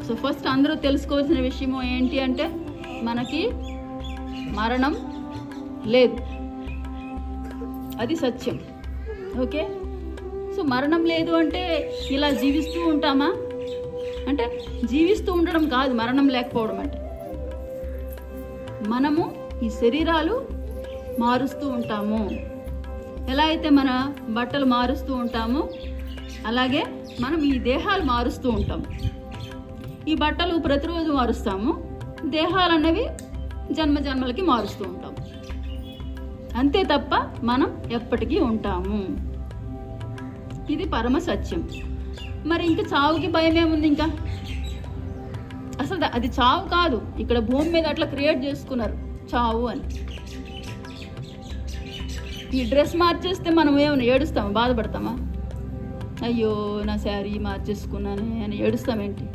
So first అందరూ తెలుసుకోవాల్సిన విషయం ఏంటి అంటే మనకి మరణం లేదు, అది సత్యం. ఓకే, సో మరణం లేదు అంటే ఇలా జీవిస్తూ ఉంటామా అంటే జీవిస్తూ ఉండడం కాదు మరణం లేకపోవడం అంటే. మనము ఈ శరీరాలు మారుస్తూ ఉంటాము. ఎలా అయితే మన బట్టలు మారుస్తూ ఉంటామో అలాగే మనం ఈ దేహాలు మారుస్తూ ఉంటాము. ఈ బట్టలు ప్రతిరోజు మారుస్తాము, దేహాలు అన్నవి జన్మ జన్మలకి మారుస్తూ ఉంటాము. అంతే తప్ప మనం ఎప్పటికీ ఉంటాము. ఇది పరమ సత్యం. మరి ఇంకా చావుకి భయం ఏముంది? ఇంకా అసలు అది చావు కాదు. ఇక్కడ భూమి మీద అట్లా క్రియేట్ చేసుకున్నారు చావు అని. ఈ డ్రెస్ మార్చేస్తే మనం ఏమైనా ఏడుస్తామా, బాధపడతామా? అయ్యో నా శారీ మార్చేసుకున్నానే అని ఏడుస్తామేంటి?